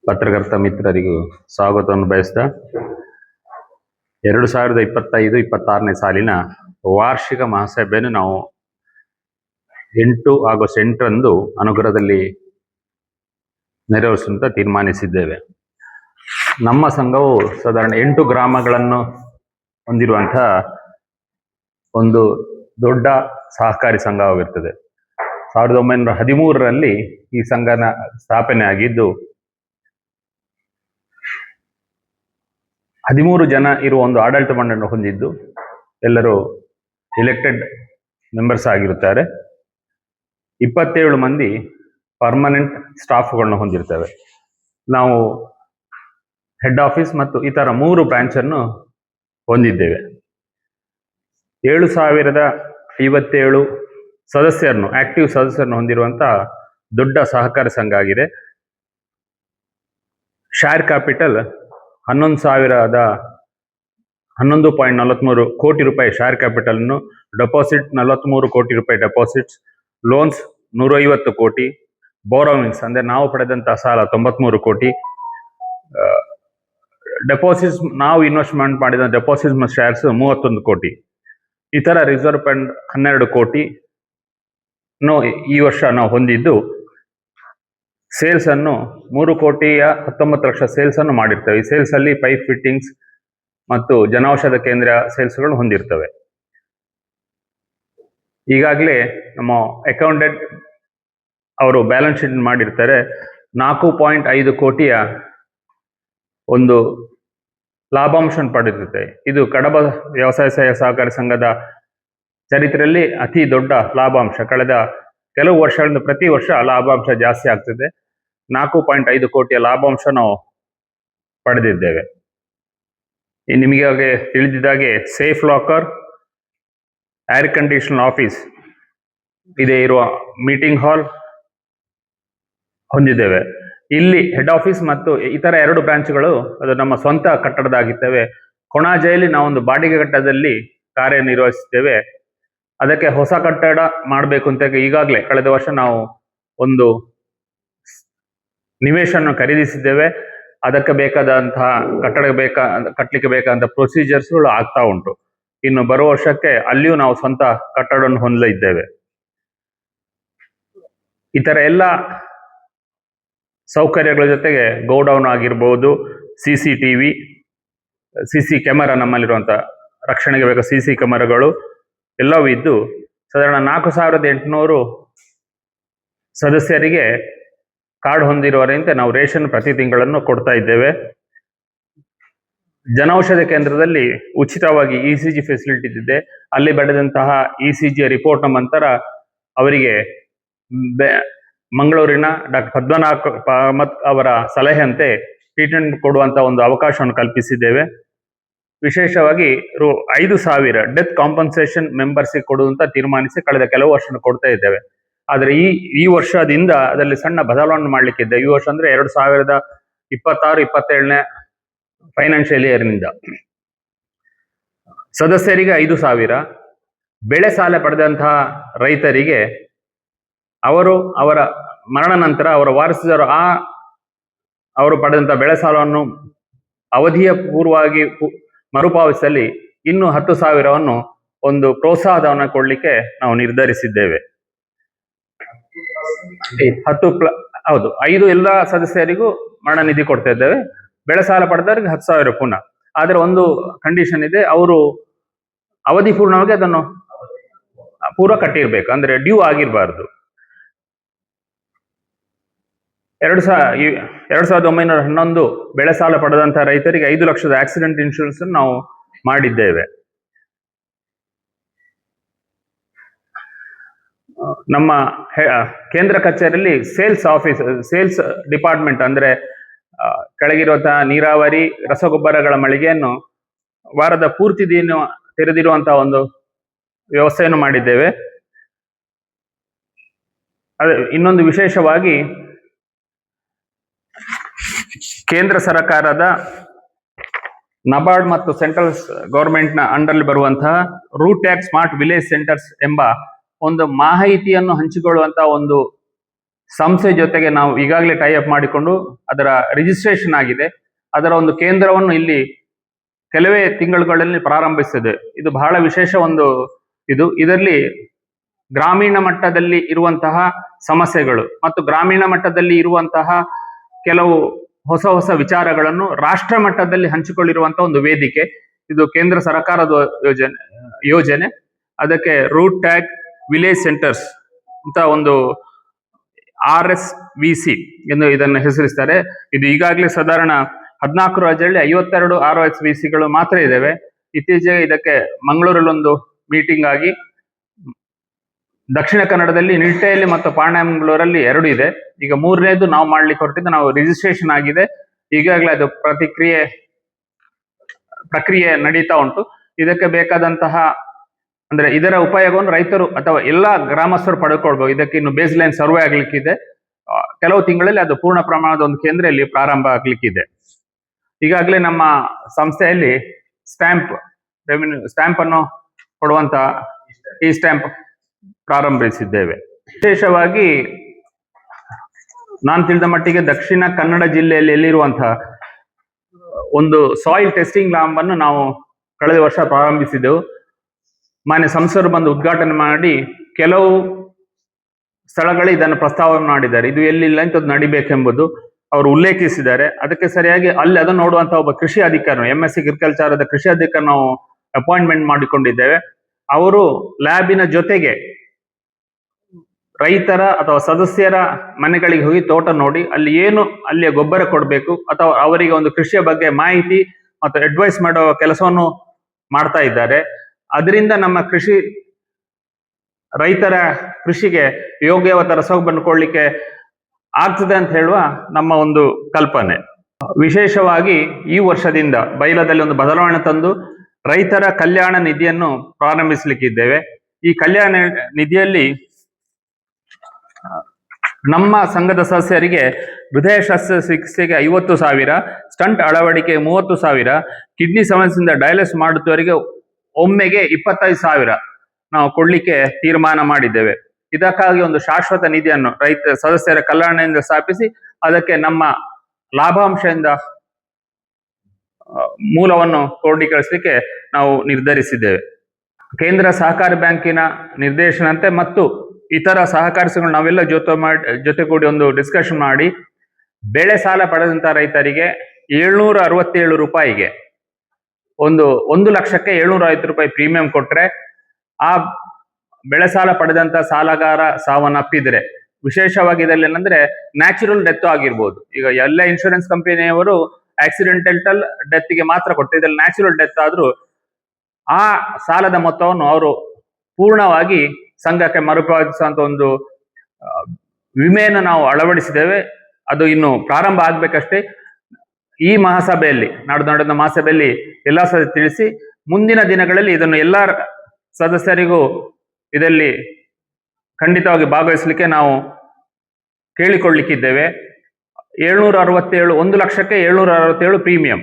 ಪತ್ರಕರ್ತ ಮಿತ್ರರಿಗೂ ಸ್ವಾಗತವನ್ನು ಬಯಸ್ತಾ 2025-26ನೇ ಸಾಲಿನ ವಾರ್ಷಿಕ ಮಹಾಸಭೆಯನ್ನು ನಾವು 8 ಆಗಸ್ಟ್ 8ರಂದು ಅನುಗ್ರಹದಲ್ಲಿ ನೆರವೇರಿಸುವಂತ ತೀರ್ಮಾನಿಸಿದ್ದೇವೆ. ನಮ್ಮ ಸಂಘವು ಸಾಧಾರಣ 8 ಗ್ರಾಮಗಳನ್ನು ಹೊಂದಿರುವಂತಹ ಒಂದು ದೊಡ್ಡ ಸಹಕಾರಿ ಸಂಘವಾಗಿರುತ್ತದೆ. 1913ರಲ್ಲಿ ಈ ಸಂಘನ ಸ್ಥಾಪನೆ ಆಗಿದ್ದು 13 ಜನ ಇರುವ ಒಂದು ಆಡಳಿತ ಮಂಡಳಿ ಹೊಂದಿದ್ದು ಎಲ್ಲರೂ ಎಲೆಕ್ಟೆಡ್ ಮೆಂಬರ್ಸ್ ಆಗಿರುತ್ತಾರೆ. 27 ಮಂದಿ ಪರ್ಮನೆಂಟ್ ಸ್ಟಾಫ್ಗಳನ್ನು ಹೊಂದಿರ್ತೇವೆ. ನಾವು ಹೆಡ್ ಆಫೀಸ್ ಮತ್ತು ಇತರ 3 ಬ್ರಾಂಚ್ ಅನ್ನು ಹೊಂದಿದ್ದೇವೆ. 7057 ಸದಸ್ಯರನ್ನು ಆಕ್ಟಿವ್ ಸದಸ್ಯರನ್ನು ಹೊಂದಿರುವಂತಹ ದೊಡ್ಡ ಸಹಕಾರಿ ಸಂಘ ಆಗಿದೆ. ಶೇರ್ ಕ್ಯಾಪಿಟಲ್ 11,43 ಕೋಟಿ ರೂಪಾಯಿ ಶೇರ್ ಕ್ಯಾಪಿಟಲ್ ಅನ್ನು, ಡೆಪಾಸಿಟ್ 43 ಕೋಟಿ ರೂಪಾಯಿ ಡೆಪಾಸಿಟ್ಸ್, ಲೋನ್ಸ್ 150 ಕೋಟಿ, ಬೋರೋವಿಂಗ್ಸ್ ಅಂದ್ರೆ ನಾವು ಪಡೆದಂತಹ ಸಾಲ 93 ಕೋಟಿ, ಡೆಪಾಸಿಟ್ಸ್ ನಾವು ಇನ್ವೆಸ್ಟ್ಮೆಂಟ್ ಮಾಡಿದ ಡೆಪಾಸಿಟ್ಸ್ ಮತ್ತು ಶೇರ್ಸ್ 31 ಕೋಟಿ, ಇತರ ರಿಸರ್ವ್ ಫಂಡ್ 12 ಕೋಟಿ ಈ ವರ್ಷ ನಾವು ಹೊಂದಿದ್ದು, ಸೇಲ್ಸ್ ಅನ್ನು 3,19,00,000 ಸೇಲ್ಸ್ ಅನ್ನು ಮಾಡಿರ್ತೇವೆ. ಈ ಸೇಲ್ಸ್ ಅಲ್ಲಿ ಪೈಪ್ ಫಿಟ್ಟಿಂಗ್ಸ್ ಮತ್ತು ಜನೌಷಧ ಕೇಂದ್ರ ಸೇಲ್ಸ್ಗಳು ಹೊಂದಿರ್ತವೆ. ಈಗಾಗಲೇ ನಮ್ಮ ಅಕೌಂಟೆಂಟ್ ಅವರು ಬ್ಯಾಲೆನ್ಸ್ ಶೀಟ್ ಮಾಡಿರ್ತಾರೆ. 4.5 ಕೋಟಿಯ ಒಂದು ಲಾಭಾಂಶ ಪಡೆದಿರುತ್ತೆ. ಇದು ಕಡಬ ವ್ಯವಸಾಯ ಸಹಕಾರಿ ಸಂಘದ ಚರಿತ್ರೆಯಲ್ಲಿ ಅತಿ ದೊಡ್ಡ ಲಾಭಾಂಶ. ಕಳೆದ ಕೆಲವು ವರ್ಷಗಳಿಂದ ಪ್ರತಿ ವರ್ಷ ಲಾಭಾಂಶ ಜಾಸ್ತಿ ಆಗ್ತಿದೆ. 4.5 ಕೋಟಿಯ ಲಾಭಾಂಶ ನಾವು ಪಡೆದಿದ್ದೇವೆ. ನಿಮಗೆ ತಿಳಿದಿದ್ದಾಗೆ safe locker, air condition office ಇದೇ ಇರುವ ಮೀಟಿಂಗ್ ಹಾಲ್ ಹೊಂದಿದ್ದೇವೆ. ಇಲ್ಲಿ ಹೆಡ್ ಆಫೀಸ್ ಮತ್ತು ಇತರ 2 ಬ್ರಾಂಚ್ಗಳು ಅದು ನಮ್ಮ ಸ್ವಂತ ಕಟ್ಟಡದಾಗಿರ್ತವೆ. ಕೊಣಾಜೆಯಲ್ಲಿ ನಾವೊಂದು ಬಾಡಿಗೆ ಕಟ್ಟಡದಲ್ಲಿ ಕಾರ್ಯನಿರ್ವಹಿಸುತ್ತೇವೆ. ಅದಕ್ಕೆ ಹೊಸ ಕಟ್ಟಡ ಮಾಡಬೇಕು ಅಂತ ಈಗಾಗಲೇ ಕಳೆದ ವರ್ಷ ನಾವು ಒಂದು ನಿವೇಶನ ಖರೀದಿಸಿದ್ದೇವೆ. ಅದಕ್ಕೆ ಬೇಕಾದಂತಹ ಕಟ್ಟಲಿಕ್ಕೆ ಬೇಕಾದಂತಹ ಪ್ರೊಸೀಜರ್ಸ್ಗಳು ಆಗ್ತಾ ಉಂಟು. ಇನ್ನು ಬರುವ ವರ್ಷಕ್ಕೆ ಅಲ್ಲಿಯೂ ನಾವು ಸ್ವಂತ ಕಟ್ಟಡವನ್ನು ಹೊಂದಲಿದ್ದೇವೆ. ಇತರ ಎಲ್ಲ ಸೌಕರ್ಯಗಳ ಜೊತೆಗೆ ಗೋಡೌನ್ ಆಗಿರ್ಬೋದು, ಸಿಸಿ ಕ್ಯಾಮೆರಾ, ನಮ್ಮಲ್ಲಿರುವಂತಹ ರಕ್ಷಣೆಗೆ ಬೇಕಾದ ಸಿಸಿ ಕ್ಯಾಮೆರಾಗಳು ಎಲ್ಲವೂ ಇದ್ದು ಸಾಧಾರಣ 4,800 ಸದಸ್ಯರಿಗೆ ಕಾರ್ಡ್ ಹೊಂದಿರುವವರಂತೆ ನಾವು ರೇಷನ್ ಪ್ರತಿ ತಿಂಗಳನ್ನು ಕೊಡ್ತಾ ಇದ್ದೇವೆ. ಜನೌಷಧ ಕೇಂದ್ರದಲ್ಲಿ ಉಚಿತವಾಗಿ ECG ಫೆಸಿಲಿಟಿ ಇದೆ. ಅಲ್ಲಿ ಪಡೆದಂತಹ ECG ರಿಪೋರ್ಟ್ ನಂತರ ಅವರಿಗೆ ಮಂಗಳೂರಿನ ಡಾಕ್ಟರ್ ಪದ್ಮನಾಭ ಕಾಮತ್ ಅವರ ಸಲಹೆಯಂತೆ ಟ್ರೀಟ್ಮೆಂಟ್ ಕೊಡುವಂತ ಒಂದು ಅವಕಾಶವನ್ನು ಕಲ್ಪಿಸಿದ್ದೇವೆ. ವಿಶೇಷವಾಗಿ 5,000 ಡೆತ್ ಕಾಂಪನ್ಸೇಷನ್ ಮೆಂಬರ್ಸಿಗೆ ಕೊಡುವಂತ ತೀರ್ಮಾನಿಸಿ ಕಳೆದ ಕೆಲವು ವರ್ಷ ಕೊಡ್ತಾ ಇದ್ದೇವೆ. ಆದರೆ ಈ ವರ್ಷದಿಂದ ಅದರಲ್ಲಿ ಸಣ್ಣ ಬದಲಾವಣೆ ಮಾಡಲಿಕ್ಕಿದೆ. ಈ ವರ್ಷ ಅಂದ್ರೆ 2026-27ನೇ ಫೈನಾನ್ಷಿಯಲ್ ಇಯರ್ನಿಂದ ಸದಸ್ಯರಿಗೆ 5,000, ಬೆಳೆ ಸಾಲ ಪಡೆದಂತಹ ರೈತರಿಗೆ ಅವರ ಮರಣ ನಂತರ ಅವರ ವಾರಸುದಾರರು ಅವರು ಪಡೆದಂತಹ ಬೆಳೆ ಸಾಲವನ್ನು ಅವಧಿಯ ಪೂರ್ವವಾಗಿ ಮರುಪಾವತಿಸಲಿ ಇನ್ನು 10,000ವನ್ನು ಒಂದು ಪ್ರೋತ್ಸಾಹವನ್ನು ಕೊಡ್ಲಿಕ್ಕೆ ನಾವು ನಿರ್ಧರಿಸಿದ್ದೇವೆ. 10 5 ಎಲ್ಲ ಸದಸ್ಯರಿಗೂ ಮರಣ ನಿಧಿ ಕೊಡ್ತಾ ಇದ್ದೇವೆ. ಬೆಳೆ ಸಾಲ ಪಡೆದವರಿಗೆ 10,000 ಪುನಃ. ಆದ್ರೆ ಒಂದು ಕಂಡೀಷನ್ ಇದೆ, ಅವರು ಅವಧಿ ಪೂರ್ಣವಾಗಿ ಅದನ್ನು ಪೂರ್ವ ಕಟ್ಟಿರ್ಬೇಕು, ಅಂದ್ರೆ ಡ್ಯೂ ಆಗಿರಬಾರ್ದು. 2011 ಬೆಳೆ ಸಾಲ ಪಡೆದಂತಹ ರೈತರಿಗೆ 5 ಲಕ್ಷದ ಆಕ್ಸಿಡೆಂಟ್ ಇನ್ಶೂರೆನ್ಸ್ ನಾವು ಮಾಡಿದ್ದೇವೆ. ನಮ್ಮ ಕೇಂದ್ರ ಕಚೇರಿಯಲ್ಲಿ ಸೇಲ್ಸ್ ಡಿಪಾರ್ಟ್ಮೆಂಟ್ ಅಂದ್ರೆ ಕೆಳಗಿರುವಂತಹ ನೀರಾವರಿ, ರಸಗೊಬ್ಬರಗಳ ಮಳಿಗೆಯನ್ನು ವಾರದ ಪೂರ್ತಿ ದಿನ ತೆರೆದಿರುವಂತಹ ಒಂದು ವ್ಯವಸ್ಥೆಯನ್ನು ಮಾಡಿದ್ದೇವೆ. ಅದೇ ಇನ್ನೊಂದು ವಿಶೇಷವಾಗಿ ಕೇಂದ್ರ ಸರ್ಕಾರದ ನಬಾರ್ಡ್ ಮತ್ತು ಸೆಂಟ್ರಲ್ ಗವರ್ಮೆಂಟ್ನ ಅಂಡರ್ಲಿ ಬರುವಂತಹ route tag smart village centres ಎಂಬ ಒಂದು ಮಾಹಿತಿಯನ್ನು ಹಂಚಿಕೊಳ್ಳುವಂತಹ ಒಂದು ಸಂಸ್ಥೆ ಜೊತೆಗೆ ನಾವು ಈಗಾಗಲೇ ಟೈ ಅಪ್ ಮಾಡಿಕೊಂಡು ಅದರ ರಿಜಿಸ್ಟ್ರೇಷನ್ ಆಗಿದೆ. ಅದರ ಒಂದು ಕೇಂದ್ರವನ್ನು ಇಲ್ಲಿ ಕೆಲವೇ ತಿಂಗಳುಗಳಲ್ಲಿ ಪ್ರಾರಂಭಿಸಿದೆ. ಇದು ಬಹಳ ವಿಶೇಷ ಒಂದು ಇದರಲ್ಲಿ ಗ್ರಾಮೀಣ ಮಟ್ಟದಲ್ಲಿ ಇರುವಂತಹ ಸಮಸ್ಯೆಗಳು ಮತ್ತು ಗ್ರಾಮೀಣ ಮಟ್ಟದಲ್ಲಿ ಇರುವಂತಹ ಕೆಲವು ಹೊಸ ಹೊಸ ವಿಚಾರಗಳನ್ನು ರಾಷ್ಟ್ರ ಮಟ್ಟದಲ್ಲಿ ಹಂಚಿಕೊಳ್ಳಿರುವಂತಹ ಒಂದು ವೇದಿಕೆ. ಇದು ಕೇಂದ್ರ ಸರ್ಕಾರದ ಯೋಜನೆ. ಅದಕ್ಕೆ ರೂಟ್ ಟ್ಯಾಗ್ ವಿಲೇಜ್ ಸೆಂಟರ್ಸ್ ಅಂತ ಒಂದು RSVC ಎಂದು ಇದನ್ನು ಹೆಸರಿಸ್ತಾರೆ. ಇದು ಈಗಾಗಲೇ ಸಾಧಾರಣ 14 ರಾಜ್ಯಗಳಲ್ಲಿ 52 RSVCಗಳು ಮಾತ್ರ ಇದ್ದಾವೆ. ಇತ್ತೀಚೆಗೆ ಇದಕ್ಕೆ ಮಂಗಳೂರಲ್ಲಿ ಒಂದು ಮೀಟಿಂಗ್ ಆಗಿ ದಕ್ಷಿಣ ಕನ್ನಡದಲ್ಲಿ ನಿಟ್ಟೆಯಲ್ಲಿ ಮತ್ತು ಪಾಂಡಮಂಗಳೂರಲ್ಲಿ 2 ಇದೆ. ಈಗ 3ನೇದು ನಾವು ಮಾಡ್ಲಿಕ್ಕೆ ಹೊರಟಿದ್ದು, ನಾವು ರಿಜಿಸ್ಟ್ರೇಷನ್ ಆಗಿದೆ, ಈಗಾಗಲೇ ಅದು ಪ್ರಕ್ರಿಯೆ ನಡೀತಾ ಉಂಟು. ಇದಕ್ಕೆ ಬೇಕಾದಂತಹ ಅಂದ್ರೆ ಇದರ ಉಪಯೋಗವನ್ನು ರೈತರು ಅಥವಾ ಎಲ್ಲಾ ಗ್ರಾಮಸ್ಥರು ಪಡೆದುಕೊಳ್ಬಹುದು. ಇದಕ್ಕೆ ಇನ್ನು ಬೇಸ್ ಲೈನ್ ಸರ್ವೆ ಆಗ್ಲಿಕ್ಕಿದೆ. ಕೆಲವು ತಿಂಗಳಲ್ಲಿ ಅದು ಪೂರ್ಣ ಪ್ರಮಾಣದ ಒಂದು ಕೇಂದ್ರ ಇಲ್ಲಿ ಪ್ರಾರಂಭ ಆಗ್ಲಿಕ್ಕಿದೆ. ಈಗಾಗಲೇ ನಮ್ಮ ಸಂಸ್ಥೆಯಲ್ಲಿ ಸ್ಟ್ಯಾಂಪ್ ಅನ್ನು ಕೊಡುವಂತ ಈ ಸ್ಟ್ಯಾಂಪ್ ಪ್ರಾರಂಭಿಸಿದ್ದೇವೆ. ವಿಶೇಷವಾಗಿ ನಾನು ತಿಳಿದ ಮಟ್ಟಿಗೆ ದಕ್ಷಿಣ ಕನ್ನಡ ಜಿಲ್ಲೆಯಲ್ಲಿ ಎಲ್ಲಿರುವಂತಹ ಒಂದು ಸಾಯಿಲ್ ಟೆಸ್ಟಿಂಗ್ ಲ್ಯಾಬ್ ಅನ್ನು ನಾವು ಕಳೆದ ವರ್ಷ ಪ್ರಾರಂಭಿಸಿದೆವು. ಮಾನ್ಯ ಸಂಸದರು ಬಂದು ಉದ್ಘಾಟನೆ ಮಾಡಿ ಕೆಲವು ಸ್ಥಳಗಳು ಇದನ್ನು ಪ್ರಸ್ತಾವನೆ ಮಾಡಿದ್ದಾರೆ. ಇದು ಎಲ್ಲಿಲ್ಲ ಅಂತ ನಡಿಬೇಕೆಂಬುದು ಅವರು ಉಲ್ಲೇಖಿಸಿದ್ದಾರೆ. ಅದಕ್ಕೆ ಸರಿಯಾಗಿ ಅಲ್ಲಿ ಅದನ್ನು ನೋಡುವಂತಹ ಒಬ್ಬ ಕೃಷಿ ಅಧಿಕಾರಿ, MSc ಅಗ್ರಿಕಲ್ಚರ್ ಕೃಷಿ ಅಧಿಕಾರಿ ನಾವು ಅಪಾಯಿಂಟ್ಮೆಂಟ್ ಮಾಡಿಕೊಂಡಿದ್ದೇವೆ. ಅವರು ಲ್ಯಾಬಿನ ಜೊತೆಗೆ ರೈತರ ಅಥವಾ ಸದಸ್ಯರ ಮನೆಗಳಿಗೆ ಹೋಗಿ ತೋಟ ನೋಡಿ ಅಲ್ಲಿ ಅಲ್ಲಿಯ ಗೊಬ್ಬರ ಕೊಡಬೇಕು ಅಥವಾ ಅವರಿಗೆ ಒಂದು ಕೃಷಿಯ ಬಗ್ಗೆ ಮಾಹಿತಿ ಮತ್ತು ಅಡ್ವೈಸ್ ಮಾಡುವ ಕೆಲಸವನ್ನು ಮಾಡ್ತಾ ಇದ್ದಾರೆ. ಅದರಿಂದ ನಮ್ಮ ರೈತರ ಕೃಷಿಗೆ ಯೋಗ್ಯವಾದ ರಸಗೊಬ್ಬರ ಕೊಡ್ಲಿಕ್ಕೆ ಆಗ್ತದೆ ಅಂತ ಹೇಳುವ ನಮ್ಮ ಒಂದು ಕಲ್ಪನೆ. ವಿಶೇಷವಾಗಿ ಈ ವರ್ಷದಿಂದ ಬೈಲದಲ್ಲಿ ಒಂದು ಬದಲಾವಣೆ ತಂದು ರೈತರ ಕಲ್ಯಾಣ ನಿಧಿಯನ್ನು ಪ್ರಾರಂಭಿಸಲಿಕ್ಕಿದ್ದೇವೆ. ಈ ಕಲ್ಯಾಣ ನಿಧಿಯಲ್ಲಿ ನಮ್ಮ ಸಂಘದ ಸದಸ್ಯರಿಗೆ ಹೃದಯ ಶಸ್ತ್ರಚಿಕಿತ್ಸೆಗೆ 50,000, ಸ್ಟಂಟ್ ಅಳವಡಿಕೆ 30,000, ಕಿಡ್ನಿ ಸಮಸ್ಯೆಯಿಂದ ಡಯಾಲಿಸಿಸ್ ಮಾಡುತ್ತವರಿಗೆ ಒಮ್ಮೆಗೆ 25,000 ನಾವು ಕೊಡ್ಲಿಕ್ಕೆ ತೀರ್ಮಾನ ಮಾಡಿದ್ದೇವೆ. ಇದಕ್ಕಾಗಿ ಒಂದು ಶಾಶ್ವತ ನಿಧಿಯನ್ನು ಸದಸ್ಯರ ಕಲ್ಯಾಣದಿಂದ ಸ್ಥಾಪಿಸಿ ಅದಕ್ಕೆ ನಮ್ಮ ಲಾಭಾಂಶದಿಂದ ಮೂಲವನ್ನು ಕ್ರೋಢೀಕರಿಸಲಿಕ್ಕೆ ನಾವು ನಿರ್ಧರಿಸಿದ್ದೇವೆ. ಕೇಂದ್ರ ಸಹಕಾರಿ ಬ್ಯಾಂಕಿನ ನಿರ್ದೇಶನಂತೆ ಮತ್ತು ಇತರ ಸಹಕಾರಿ ಸಂಘಗಳು ನಾವೆಲ್ಲ ಜೊತೆಗೂಡಿ ಒಂದು ಡಿಸ್ಕಷನ್ ಮಾಡಿ ಬೆಳೆ ಸಾಲ ಪಡೆದಂತ ರೈತರಿಗೆ 767 ರೂಪಾಯಿಗೆ 1,00,750 ರೂಪಾಯಿ ಪ್ರೀಮಿಯಂ ಕೊಟ್ರೆ ಆ ಬೆಳೆ ಸಾಲ ಪಡೆದಂತ ಸಾಲಗಾರ ಸಾವನ್ನಪ್ಪಿದ್ರೆ, ವಿಶೇಷವಾಗಿ ಇದರಲ್ಲಿ ಏನಂದ್ರೆ ನ್ಯಾಚುರಲ್ ಡೆತ್ ಆಗಿರ್ಬೋದು. ಈಗ ಎಲ್ಲ ಇನ್ಶೂರೆನ್ಸ್ ಕಂಪನಿಯವರು ಆಕ್ಸಿಡೆಂಟಲ್ ಡೆತ್ಗೆ ಮಾತ್ರ ಕೊಡ್ತಾರೆ. ಇದರಲ್ಲಿ ನ್ಯಾಚುರಲ್ ಡೆತ್ ಆದ್ರೂ ಆ ಸಾಲದ ಮೊತ್ತವನ್ನು ಅವರು ಪೂರ್ಣವಾಗಿ ಸಂಘಕ್ಕೆ ಮರುಪಾವತಿಸುವಂತ ಒಂದು ವಿಮೆಯನ್ನು ನಾವು ಅಳವಡಿಸಿದ್ದೇವೆ. ಅದು ಇನ್ನು ಪ್ರಾರಂಭ ಆಗ್ಬೇಕಷ್ಟೇ. ಈ ಮಹಾಸಭೆಯಲ್ಲಿ ನಡೆದ ಮಹಾಸಭೆಯಲ್ಲಿ ಎಲ್ಲ ತಿಳಿಸಿ ಮುಂದಿನ ದಿನಗಳಲ್ಲಿ ಇದನ್ನು ಎಲ್ಲ ಸದಸ್ಯರಿಗೂ ಇದರಲ್ಲಿ ಖಂಡಿತವಾಗಿ ಭಾಗವಹಿಸಲಿಕ್ಕೆ ನಾವು ಕೇಳಿಕೊಳ್ಳಿಕ್ಕಿದ್ದೇವೆ. 1,00,767 ಪ್ರೀಮಿಯಂ.